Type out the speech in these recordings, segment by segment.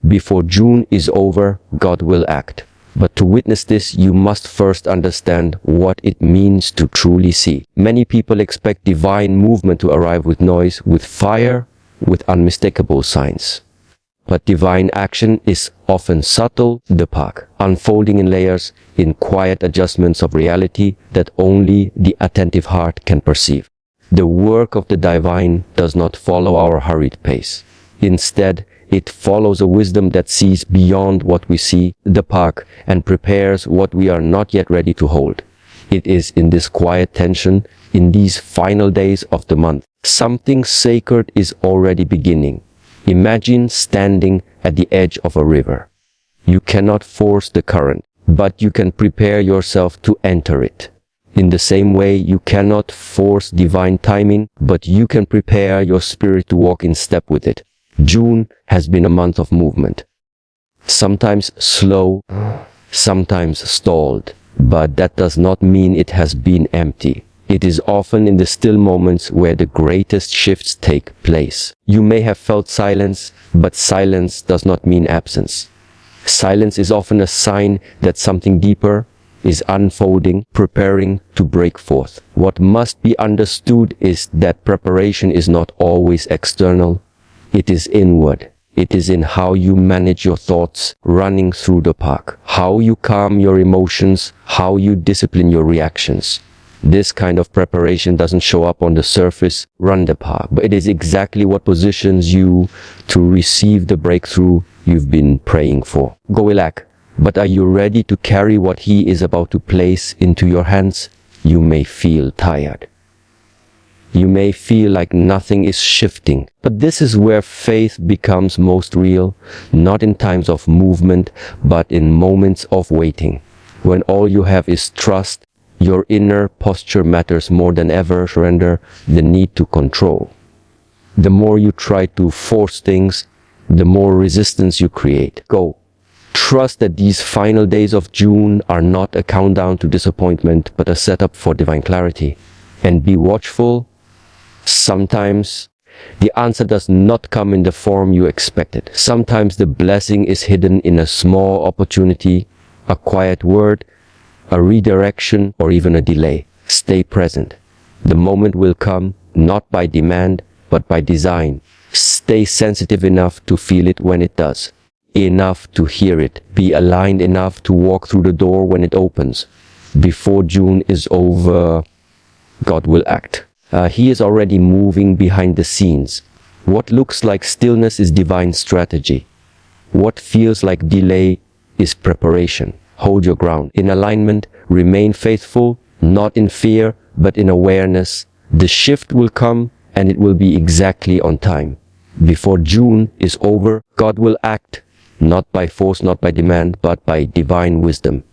Before June is over, God will act. But to witness this, you must first understand what it means to truly see. Many people expect divine movement to arrive with noise, with fire, with unmistakable signs. But divine action is often subtle, the path, unfolding in layers, in quiet adjustments of reality that only the attentive heart can perceive. The work of the divine does not follow our hurried pace. Instead, it follows a wisdom that sees beyond what we see, the path, and prepares what we are not yet ready to hold. It is in this quiet tension, in these final days of the month, something sacred is already beginning. Imagine standing at the edge of a river. You cannot force the current, but you can prepare yourself to enter it. In the same way, you cannot force divine timing, but you can prepare your spirit to walk in step with it. June has been a month of movement. Sometimes slow, sometimes stalled, but that does not mean it has been empty. It is often in the still moments where the greatest shifts take place. You may have felt silence, but silence does not mean absence. Silence is often a sign that something deeper is unfolding, preparing to break forth. What must be understood is that preparation is not always external. It is inward. It is in how you manage your thoughts running through the park, how you calm your emotions, how you discipline your reactions. This kind of preparation doesn't show up on the surface, run the park, but it is exactly what positions you to receive the breakthrough you've been praying for. Goilak, but are you ready to carry what he is about to place into your hands? You may feel tired. You may feel like nothing is shifting, but this is where faith becomes most real, not in times of movement, but in moments of waiting. When all you have is trust, your inner posture matters more than ever. Surrender the need to control. The more you try to force things, the more resistance you create. Go. Trust that these final days of June are not a countdown to disappointment, but a setup for divine clarity. And be watchful. Sometimes the answer does not come in the form you expected. Sometimes the blessing is hidden in a small opportunity, a quiet word, a redirection, or even a delay. Stay present. The moment will come, not by demand, but by design. Stay sensitive enough to feel it when it does. Enough to hear it. Be aligned enough to walk through the door when it opens. Before June is over, God will act. He is already moving behind the scenes. What looks like stillness is divine strategy. What feels like delay is preparation. Hold your ground. In alignment, remain faithful, not in fear, but in awareness. The shift will come, and it will be exactly on time. Before June is over, God will act, not by force, not by demand, but by divine wisdom.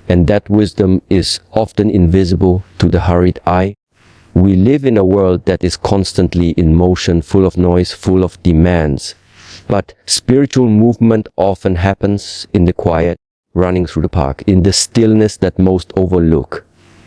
And that wisdom is often invisible to the hurried eye. We live in a world that is constantly in motion, full of noise, full of demands. But spiritual movement often happens in the quiet, running through the park, in the stillness that most overlook.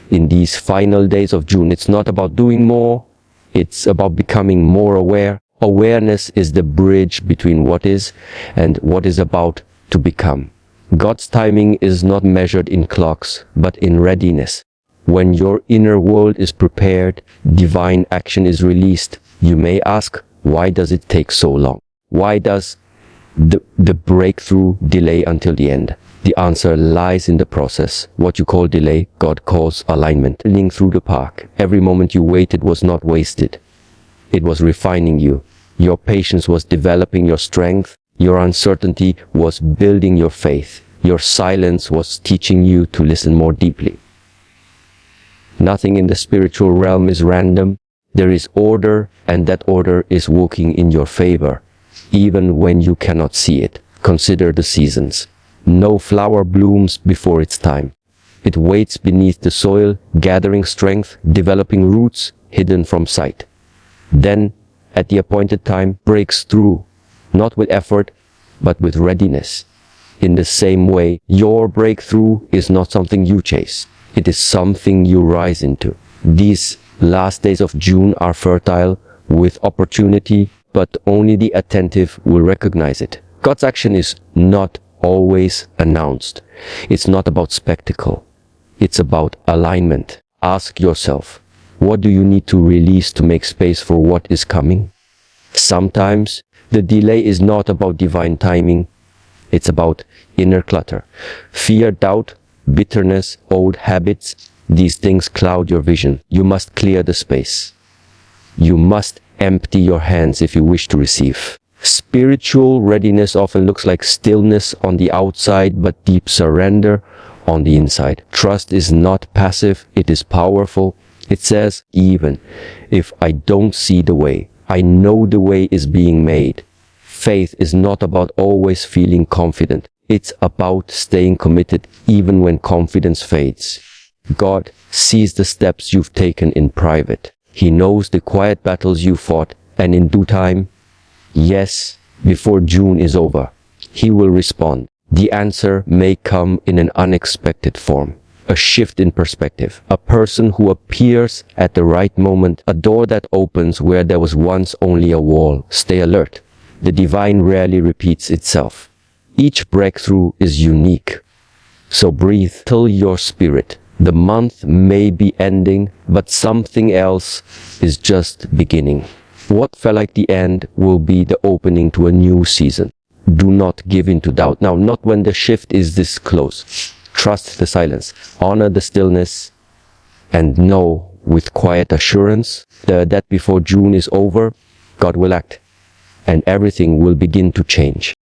In these final days of June, it's not about doing more, it's about becoming more aware. Awareness is the bridge between what is and what is about to become. God's timing is not measured in clocks, but in readiness. When your inner world is prepared, divine action is released. You may ask, why does it take so long? Why does the breakthrough delay until the end? The answer lies in the process. What you call delay, God calls alignment. Running through the park, every moment you waited was not wasted. It was refining you. Your patience was developing your strength. Your uncertainty was building your faith. Your silence was teaching you to listen more deeply. Nothing in the spiritual realm is random. There is order, and that order is working in your favor, even when you cannot see it. Consider the seasons. No flower blooms before its time. It waits beneath the soil, gathering strength, developing roots hidden from sight. Then, at the appointed time, breaks through, not with effort, but with readiness. In the same way, your breakthrough is not something you chase. It is something you rise into. These last days of June are fertile with opportunity, but only the attentive will recognize it. God's action is not always announced. It's not about spectacle. It's about alignment. Ask yourself, what do you need to release to make space for what is coming? Sometimes the delay is not about divine timing. It's about inner clutter. Fear, doubt, bitterness, old habits, these things cloud your vision. You must clear the space. You must empty your hands if you wish to receive. Spiritual readiness often looks like stillness on the outside, but deep surrender on the inside. Trust is not passive, it is powerful. It says, even if I don't see the way, I know the way is being made. Faith is not about always feeling confident. It's about staying committed even when confidence fades. God sees the steps you've taken in private. He knows the quiet battles you fought, and in due time, yes, before June is over, He will respond. The answer may come in an unexpected form. A shift in perspective. A person who appears at the right moment. A door that opens where there was once only a wall. Stay alert. The divine rarely repeats itself. Each breakthrough is unique. So breathe till your spirit. The month may be ending, but something else is just beginning. What felt like the end will be the opening to a new season. Do not give in to doubt. Now, not when the shift is this close. Trust the silence. Honor the stillness. And know with quiet assurance that before June is over, God will act. And everything will begin to change.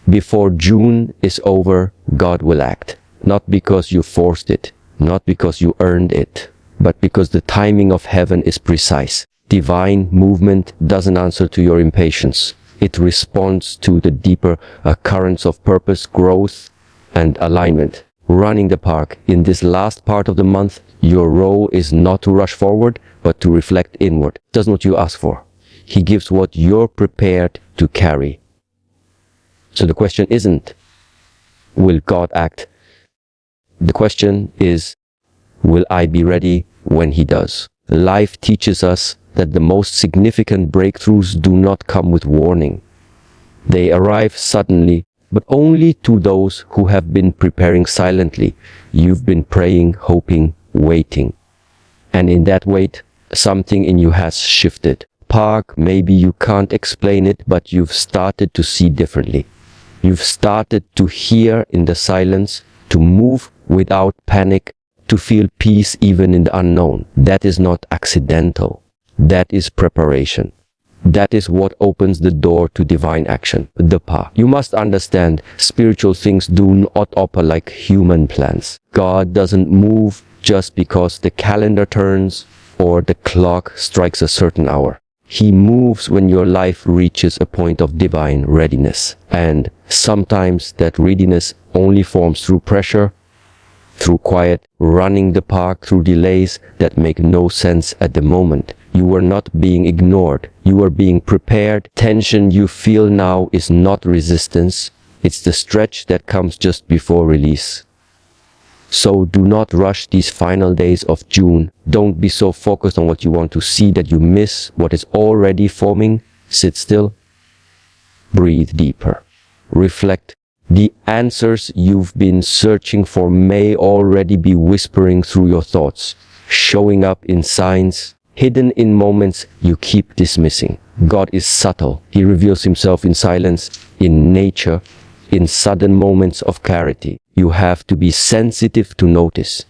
Before June is over, God will act. Not because you forced it. Not because you earned it. But because the timing of heaven is precise. Divine movement doesn't answer to your impatience. It responds to the deeper currents of purpose, growth, and alignment. Running the park. In this last part of the month, your role is not to rush forward, but to reflect inward. Does what you ask for. He gives what you're prepared to carry. So the question isn't, will God act? The question is, will I be ready when He does? Life teaches us that the most significant breakthroughs do not come with warning. They arrive suddenly, but only to those who have been preparing silently. You've been praying, hoping, waiting. And in that wait, something in you has shifted. Park, maybe you can't explain it, but you've started to see differently. You've started to hear in the silence, to move without panic, to feel peace even in the unknown. That is not accidental. That is preparation. That is what opens the door to divine action. The path. You must understand, spiritual things do not operate like human plans. God doesn't move just because the calendar turns or the clock strikes a certain hour. He moves when your life reaches a point of divine readiness. And sometimes that readiness only forms through pressure, through quiet, running the park, through delays that make no sense at the moment. You were not being ignored. You were being prepared. Tension you feel now is not resistance. It's the stretch that comes just before release. So do not rush these final days of June. Don't be so focused on what you want to see that you miss what is already forming. Sit still. Breathe deeper. Reflect. The answers you've been searching for may already be whispering through your thoughts, showing up in signs, hidden in moments you keep dismissing. God is subtle. He reveals Himself in silence, in nature, in sudden moments of clarity. You have to be sensitive to notice.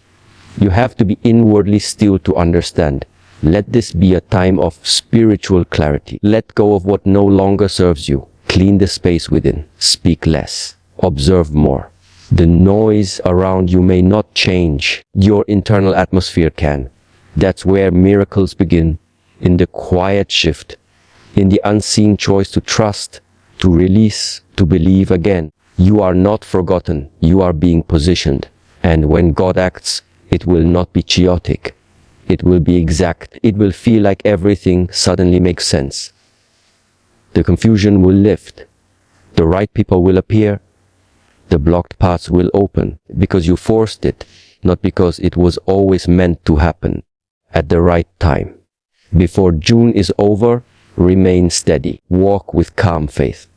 You have to be inwardly still to understand. Let this be a time of spiritual clarity. Let go of what no longer serves you. Clean the space within. Speak less. Observe more. The noise around you may not change. Your internal atmosphere can. That's where miracles begin. In the quiet shift. In the unseen choice to trust, to release, to believe again. You are not forgotten. You are being positioned. And when God acts, it will not be chaotic. It will be exact. It will feel like everything suddenly makes sense. The confusion will lift. The right people will appear. The blocked paths will open because you forced it, not because it was always meant to happen at the right time. Before June is over, remain steady. Walk with calm faith.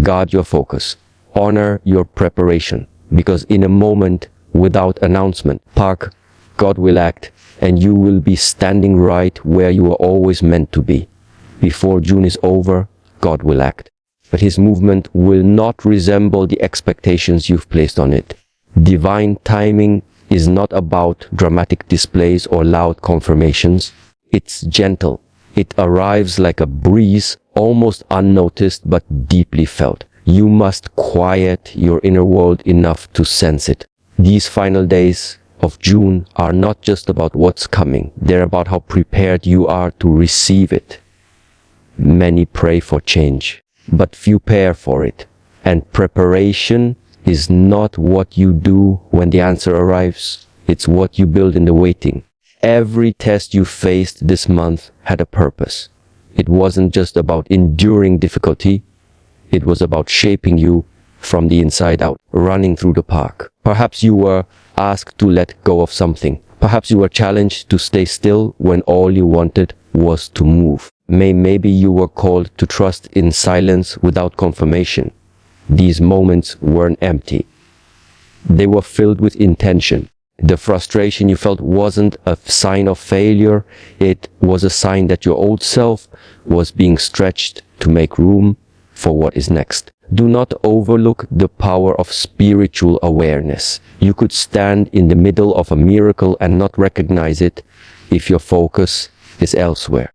Guard your focus. Honor your preparation. Because in a moment, without announcement, Park, God will act, and you will be standing right where you are always meant to be. Before June is over, God will act. But his movement will not resemble the expectations you've placed on it. Divine timing is not about dramatic displays or loud confirmations. It's gentle. It arrives like a breeze, almost unnoticed but deeply felt. You must quiet your inner world enough to sense it. These final days of June are not just about what's coming. They're about how prepared you are to receive it. Many pray for change, but few prepare for it. And preparation is not what you do when the answer arrives. It's what you build in the waiting. Every test you faced this month had a purpose. It wasn't just about enduring difficulty. It was about shaping you from the inside out, running through the park. Perhaps you were asked to let go of something. Perhaps you were challenged to stay still when all you wanted was to move. Maybe you were called to trust in silence without confirmation. These moments weren't empty. They were filled with intention. The frustration you felt wasn't a sign of failure. It was a sign that your old self was being stretched to make room for what is next. Do not overlook the power of spiritual awareness. You could stand in the middle of a miracle and not recognize it if your focus is elsewhere.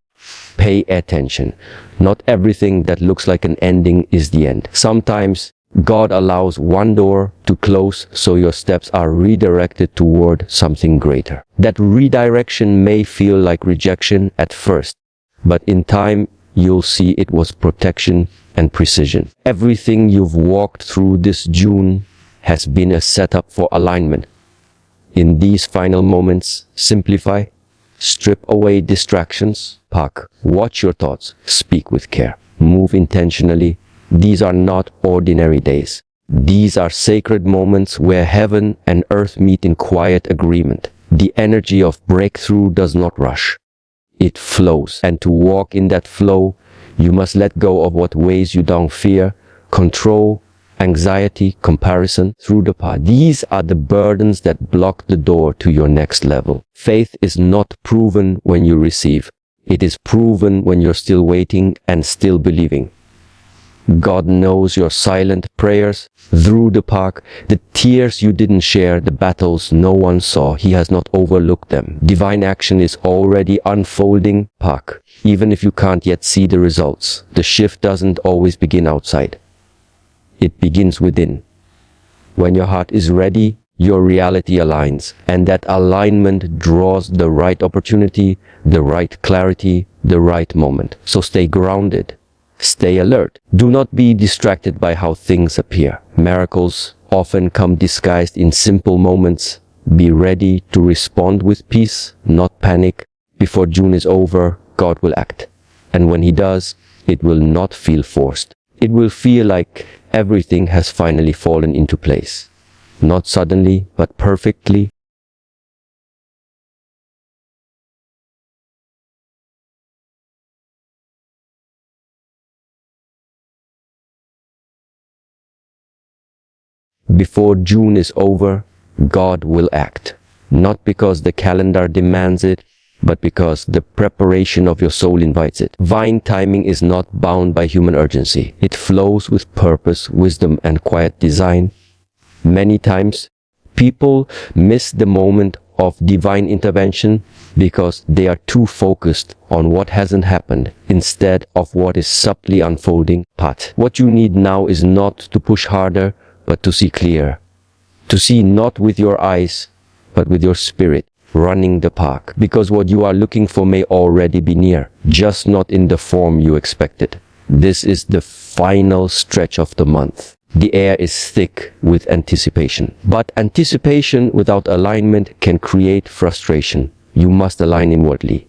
Pay attention. Not everything that looks like an ending is the end. Sometimes God allows one door to close so your steps are redirected toward something greater. That redirection may feel like rejection at first, but in time you'll see it was protection and precision. Everything you've walked through this June has been a setup for alignment. In these final moments, simplify, strip away distractions, park, watch your thoughts, speak with care, move intentionally. These are not ordinary days. These are sacred moments where heaven and earth meet in quiet agreement. The energy of breakthrough does not rush. It flows. And to walk in that flow, you must let go of what weighs you down: fear, control, anxiety, comparison, through the path. These are the burdens that block the door to your next level. Faith is not proven when you receive. It is proven when you're still waiting and still believing. God knows your silent prayers through the park, the tears you didn't share, the battles no one saw. He has not overlooked them. Divine action is already unfolding, park. Even if you can't yet see the results, the shift doesn't always begin outside. It begins within. When your heart is ready, your reality aligns, and that alignment draws the right opportunity, the right clarity, the right moment. So stay grounded. Stay alert. Do not be distracted by how things appear. Miracles often come disguised in simple moments. Be ready to respond with peace, not panic. Before June is over, God will act. And when he does, it will not feel forced. It will feel like everything has finally fallen into place. Not suddenly, but perfectly. Before June is over, God will act. Not because the calendar demands it, but because the preparation of your soul invites it. Divine timing is not bound by human urgency. It flows with purpose, wisdom, and quiet design. Many times, people miss the moment of divine intervention because they are too focused on what hasn't happened instead of what is subtly unfolding. But what you need now is not to push harder, but to see clear. To see not with your eyes, but with your spirit, running the park. Because what you are looking for may already be near, just not in the form you expected. This is the final stretch of the month. The air is thick with anticipation. But anticipation without alignment can create frustration. You must align inwardly.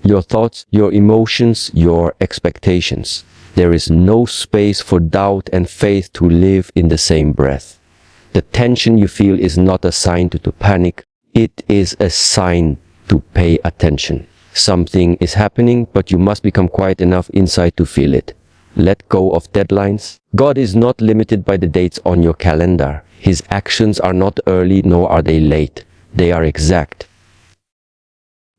Your thoughts, your emotions, your expectations. There is no space for doubt and faith to live in the same breath. The tension you feel is not a sign to panic. It is a sign to pay attention. Something is happening, but you must become quiet enough inside to feel it. Let go of deadlines. God is not limited by the dates on your calendar. His actions are not early nor are they late. They are exact.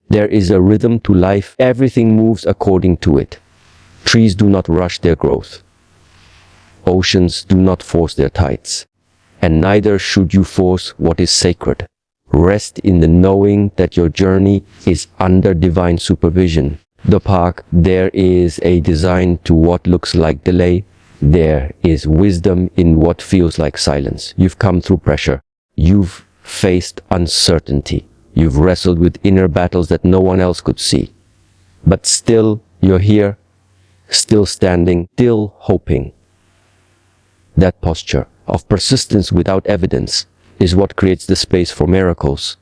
There is a rhythm to life. Everything moves according to it. Trees do not rush their growth. Oceans do not force their tides. And neither should you force what is sacred. Rest in the knowing that your journey is under divine supervision. The park, there is a design to what looks like delay. There is wisdom in what feels like silence. You've come through pressure. You've faced uncertainty. You've wrestled with inner battles that no one else could see. But still, you're here, still standing, still hoping. That posture of persistence without evidence is what creates the space for miracles.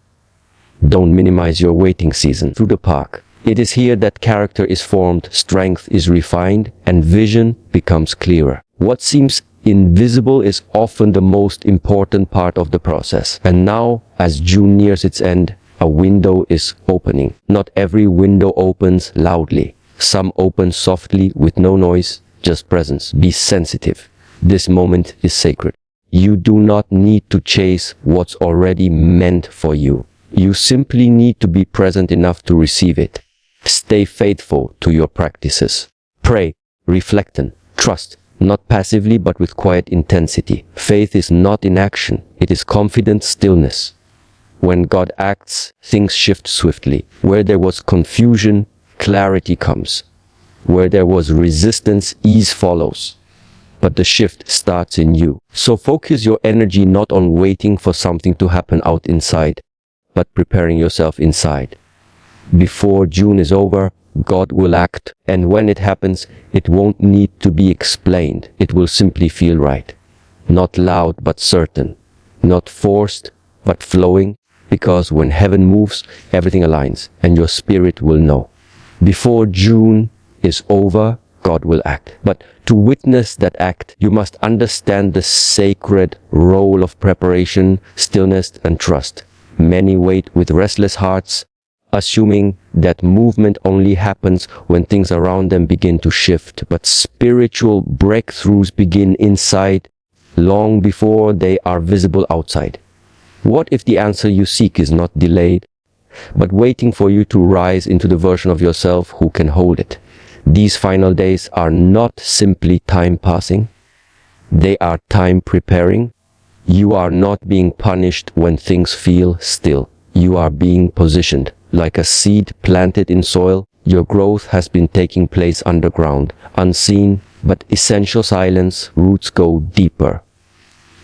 Don't minimize your waiting season through the park. It is here that character is formed, strength is refined, and vision becomes clearer. What seems invisible is often the most important part of the process. And now, as June nears its end, a window is opening. Not every window opens loudly. Some open softly with no noise, just presence. Be sensitive. This moment is sacred. You do not need to chase what's already meant for you. You simply need to be present enough to receive it. Stay faithful to your practices. Pray, reflect, and trust. Not passively, but with quiet intensity. Faith is not inaction. It is confident stillness. When God acts, things shift swiftly. Where there was confusion, clarity comes. Where there was resistance, ease follows. But the shift starts in you. So focus your energy not on waiting for something to happen out inside, but preparing yourself inside. Before June is over, God will act, and when it happens, it won't need to be explained. It will simply feel right. Not loud, but certain. Not forced, but flowing, because when heaven moves, everything aligns, and your spirit will know. Before June is over, God will act. But to witness that act, you must understand the sacred role of preparation, stillness, and trust. Many wait with restless hearts, assuming that movement only happens when things around them begin to shift. But spiritual breakthroughs begin inside, long before they are visible outside. What if the answer you seek is not delayed, but waiting for you to rise into the version of yourself who can hold it? These final days are not simply time passing. They are time preparing. You are not being punished when things feel still. You are being positioned. Like a seed planted in soil, your growth has been taking place underground, unseen, but essential silence. Roots go deeper.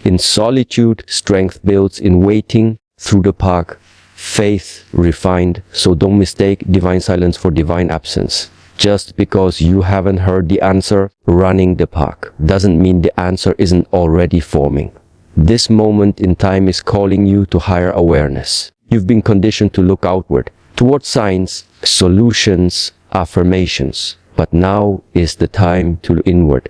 In solitude, strength builds. In waiting, through the park, faith refined. So don't mistake divine silence for divine absence. Just because you haven't heard the answer, running the park doesn't mean the answer isn't already forming. This moment in time is calling you to higher awareness. You've been conditioned to look outward, towards signs, solutions, affirmations. But now is the time to look inward.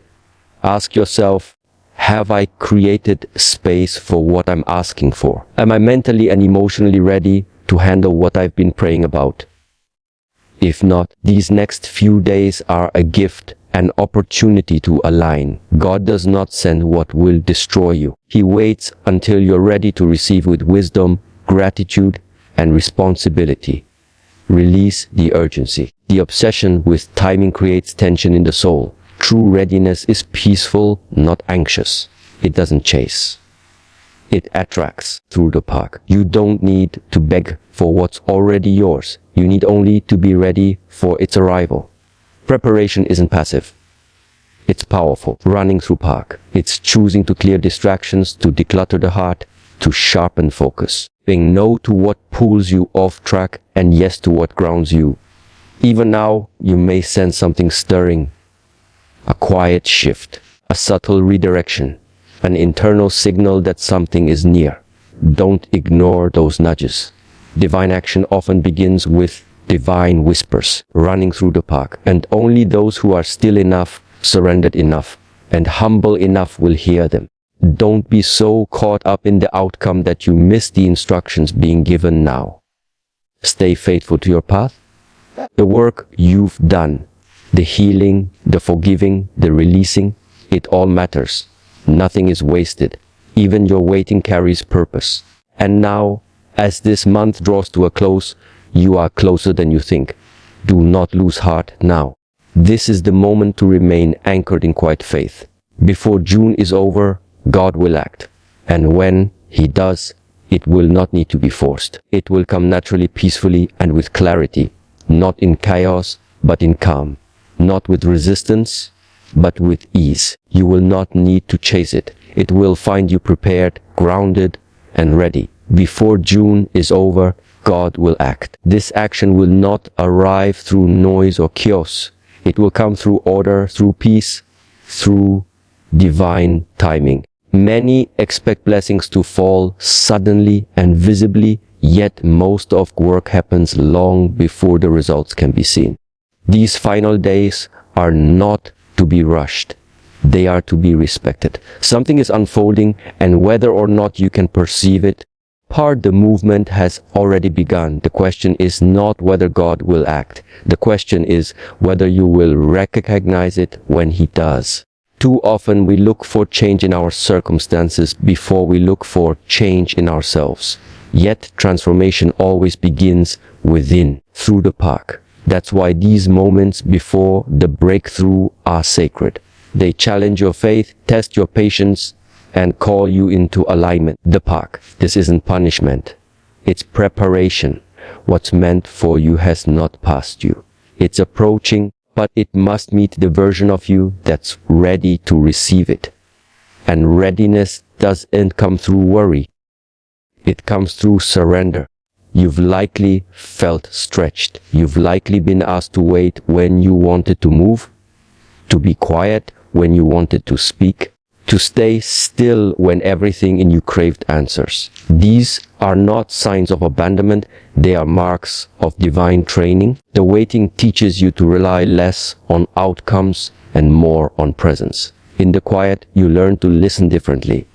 Ask yourself, have I created space for what I'm asking for? Am I mentally and emotionally ready to handle what I've been praying about? If not, these next few days are a gift, an opportunity to align. God does not send what will destroy you. He waits until you're ready to receive with wisdom, gratitude, and responsibility. Release the urgency. The obsession with timing creates tension in the soul. True readiness is peaceful, not anxious. It doesn't chase. It attracts through the park. You don't need to beg for what's already yours. You need only to be ready for its arrival. Preparation isn't passive. It's powerful. Running through park. It's choosing to clear distractions, to declutter the heart, to sharpen focus. Saying no to what pulls you off track and yes to what grounds you. Even now, you may sense something stirring. A quiet shift. A subtle redirection. An internal signal that something is near. Don't ignore those nudges. Divine action often begins with divine whispers running through the park, and only those who are still enough, surrendered enough, and humble enough will hear them. Don't be so caught up in the outcome that you miss the instructions being given now. Stay faithful to your path. The work you've done The healing, the forgiving, the releasing, it all matters. Nothing is wasted. Even your waiting carries purpose. And now, as this month draws to a close, you are closer than you think. Do not lose heart now. This is the moment to remain anchored in quiet faith. Before June is over, God will act. And when He does, it will not need to be forced. It will come naturally, peacefully, and with clarity. Not in chaos, but in calm. Not with resistance, but with ease. You will not need to chase it. It will find you prepared, grounded, and ready. Before June is over, God will act. This action will not arrive through noise or chaos. It will come through order, through peace, through divine timing. Many expect blessings to fall suddenly and visibly, yet most of work happens long before the results can be seen. These final days are not to be rushed. They are to be respected. Something is unfolding, and whether or not you can perceive it, the movement has already begun. The question is not whether God will act. The question is whether you will recognize it when He does. Too often we look for change in our circumstances before we look for change in ourselves. Yet transformation always begins within, through the park. That's why these moments before the breakthrough are sacred. They challenge your faith, test your patience, and call you into alignment. The park. This isn't punishment. It's preparation. What's meant for you has not passed you. It's approaching, but it must meet the version of you that's ready to receive it. And readiness doesn't come through worry. It comes through surrender. You've likely felt stretched. You've likely been asked to wait when you wanted to move, to be quiet when you wanted to speak, to stay still when everything in you craved answers. These are not signs of abandonment, they are marks of divine training. The waiting teaches you to rely less on outcomes and more on presence. In the quiet, you learn to listen differently.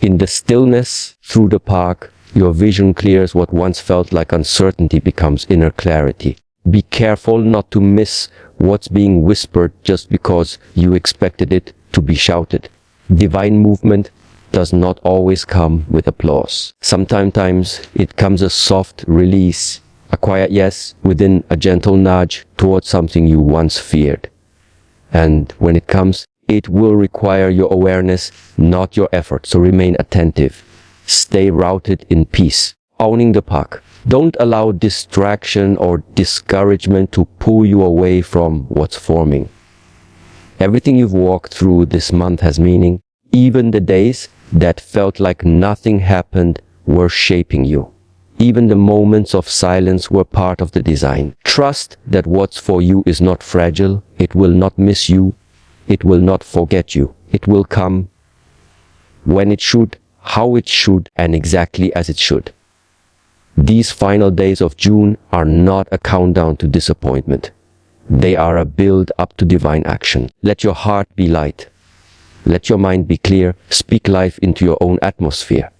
In the stillness, through the park, your vision clears. What once felt like uncertainty becomes inner clarity. Be careful not to miss what's being whispered just because you expected it to be shouted. Divine movement does not always come with applause. Sometimes it comes a soft release, a quiet yes within a gentle nudge towards something you once feared. And when it comes, it will require your awareness, not your effort. So remain attentive. Stay rooted in peace. Owning the park. Don't allow distraction or discouragement to pull you away from what's forming. Everything you've walked through this month has meaning. Even the days that felt like nothing happened were shaping you. Even the moments of silence were part of the design. Trust that what's for you is not fragile. It will not miss you. It will not forget you. It will come when it should, how it should, and exactly as it should. These final days of June are not a countdown to disappointment. They are a build up to divine action. Let your heart be light. Let your mind be clear. Speak life into your own atmosphere.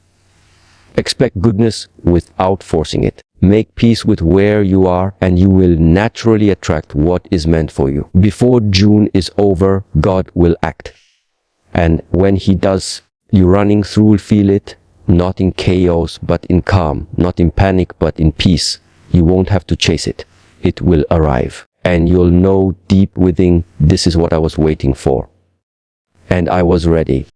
Expect goodness without forcing it. Make peace with where you are, and you will naturally attract what is meant for you. Before June is over, God will act. And when He does, you running through will feel it, not in chaos, but in calm, not in panic, but in peace. You won't have to chase it. It will arrive. And you'll know deep within, this is what I was waiting for. And I was ready.